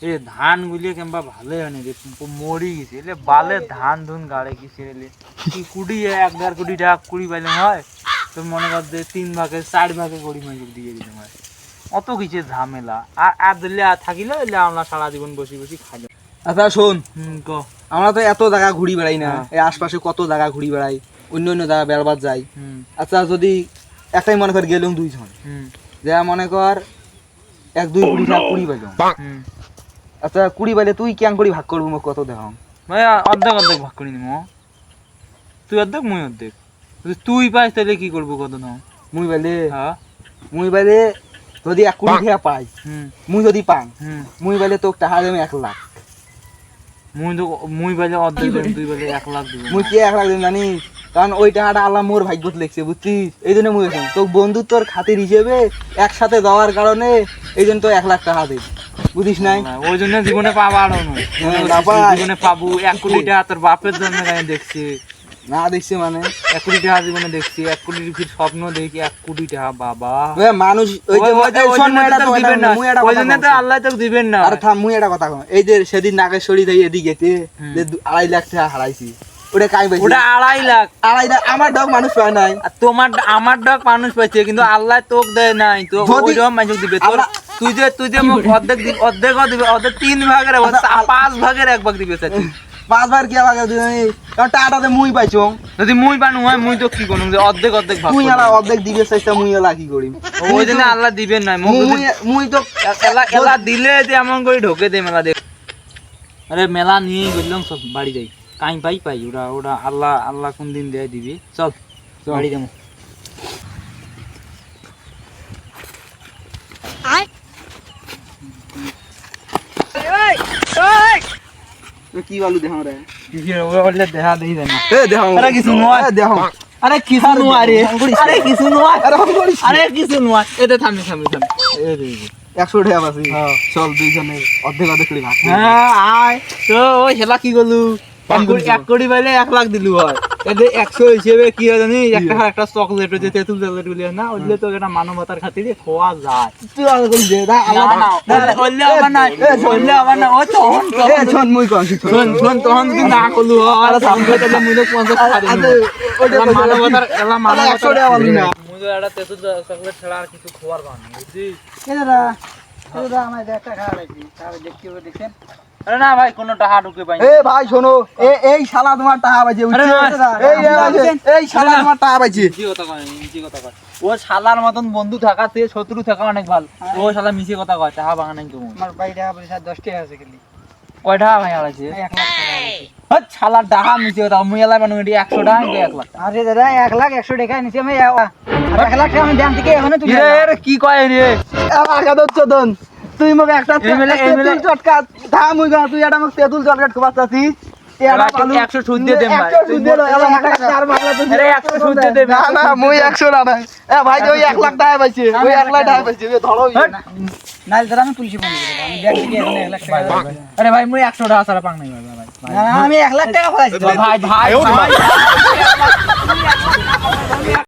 এ ধান গুলিয়ে কিংবা ভালো হয় না রে, মরি গেছে এলে বালে ধান ধুন গাড়ে কি ছেড়ে কি কুড়ি 1.5 কোটি টাকা কুড়ি পাইলে হয় তোর মনে কর যে 3 ভাগে 4 ভাগে গড়ি মাইক দিয়ে দিতে হয় অত কিছু ঝামেলা আর দিলে থাকিলে এলে আমরা সারা জীবন বসে বসে খাই। আচ্ছা শোন, ক আমরা তো এত জায়গা ঘুরি বেড়াই না, এই আশপাশে কত জায়গা ঘুরি বেড়াই, অন্য অন্য জায়গা বেড়াবার যাই। আচ্ছা যদি একটাই মনে কর গেলুম 2 জন, যা মনে কর 1-2 কোটি টাকা কুড়ি পাইল। আচ্ছা কুড়ি পাইলে তুই কেন করি ভাগ করবো কত দেখাম? ভাই অর্ধেক অর্ধেক ভাগ করে নিব, তুই অর্ধেক মুই অর্ধেক। তুই পাইস তাহলে কি করবো কত নাও? মুই পাইলে যদি 1 কোটি টাকা পাই, মুই যদি পাং মুই পাইলে তোকে টাকা দেবে 1 লাখ। মুই পাইলে অর্ধেক দেব, তুই পাইলে 1 লাখ দিব। মুই কি 1 লাখ দেব জানিস? কারণ ওই টাকাটা আল্লাহ মোর ভাগ্যত লিখছে, বুঝছিস? এই জন্য মুই তোর বন্ধুত্বর খাতির হিসেবে একসাথে যাওয়ার কারণে এই জন্য তো 1 লাখ টাকা দিই, বুঝিস নাই? ওই জন্য জীবনে পাবো আরো নয়, জীবনে পাবো 1 কোটি টাকা তোর বাপের জন্য দেখছি না, দেখছি মানে 1 কোটি টাকা জীবনে দেখছি, 1 কোটির স্বপ্ন দেখি 1 কোটি টাকা। বাবা মানুষ ওই যে ওই জন্য তো আল্লাহ তোকে দিবেন না। আরে থাম, মুই একটা কথা কই, এই যে সেদিন নাগেশ্বরী দেই এদিকেতে যে 2.5 লাখ টাকা হারাইছি, ওটা কাই পাইছি? ওটা 2.5 লাখ। আমার ডগ মানুষ পায় নাই, আর তোমার আমার ডগ মানুষ পাইছে, কিন্তু আল্লাহ তোকে দেয় নাই। তো ওই রকম মানুষ দিবে তোর। তুই যে অর্ধেক দিবে, অর্ধেক 3 ভাগের 5 ভাগের 1 ভাগ দিবে। 5 ভাগ কি ভাগ দিবি? কারণ টাকাটাতে মুই পাইছো। যদি মুই বানু হয় মুই তো কি করব, যে অর্ধেক অর্ধেক ভাগ তুই আলা অর্ধেক দিবে চেষ্টা, মুই আলা কি করি? ওই জন্য আল্লাহ দিবেন না। মুই তো এলা দিলে যে এমন করে ঢোকে দে মেলা দেখ। আরে মেলা নিয়ে গেলাম, সব বাড়ি যাই, কাই পাই ওরা আল্লাহ কোন দিন দেয় দিবি। চল বাড়ি যাবো। কি বলু দেখাও রে? বললে দেখা দেই না। দেখাও। আরে কিছু নয়, দেখাও। আরে কিছু নয় রে, আরে কিছু নয়, আরে কিছু নয়। এতে থামি। এই রে 100 টাকা পাচ্ছি। চল 2 জনের অর্ধেক করে ভাগ। হ্যাঁ আয় তো। ওই হেলা কি গলু 1 কোটি পাইলে 1 লাখ দিলু হয়। এতে 100 হিসেবে কি হয় জানি, একটা চকলেট হচ্ছে, তেঁতুল চকলেট বলি না, ওইলে তো এটা মানবতার খাতিরে খোয়া যায়। তুই আর কই দে দা ওইলে আবার না ও শোন মুই কোন শোন তখন যদি না করলু আর সামনে তাহলে মুই তো 50 ছাড়ি ওটা মানবতার 100 টাকা বলি না। মুই তো এটা তেঁতুল চকলেট ছাড়া আর কিছু খোয়ার বানা বুঝছিস? এ দাদা আমার একটা খাওয়া লাগবে, তাহলে দেখছেন? আরে না ভাই, কোনো টাকা ঢুকে পাই। এ ভাই শোনো, এই শালা তোমার টাকা পাইছে, এই শালা তোমার টাকা পাইছে। মিছি কথা কয়। ও শালার মতন বন্ধু থাকা থেকে শত্রু থাকা অনেক ভালো। ও শালা মিছি কথা কয়, টাকা ভাঙা নাই তোমার। আমার ভাই টাকা পয়সা 10 টাকা আছে খালি। কয় টাকা ভাই হারাইছে? 1 লাখ টাকা আছে। হ্যাঁ শালার টাকা মিছি কথা, মুই এলাই মানুষ 100 টাকা 1 লাখ। আরে দাদা 1 লাখ 100 টাকা নিছি আমি। 1 লাখ টাকা আমি ব্যাংক থেকে এখনো তুলি। এ কি কয় রে? টাকা দচ্চদন তুই মগে একটা তেতুল চটকা ধা মুই গা, তুই এটা মগে তেতুল চটকা খবাতাছিস। 100 সুদ দিয়ে দেন ভাই। 100 সুদ দিয়ে এলা টাকা চার মাগলা তো। আরে 100 সুদ দিয়ে দেন। না মুই 100 না না। এ ভাই ওই 1 লাখ টাকা পাইছে, ওই 1 লাখ টাকা পাইছে, ধরো না। নাইল দাদা আমি পুলিশে ফোন করে দেব, আমি ব্যাংক থেকে এখন 1 লাখ টাকা। আরে ভাই মুই 100 টাকা ছাড়া পাং নাই ভাই। না আমি 1 লাখ টাকা খোলাইছি ভাই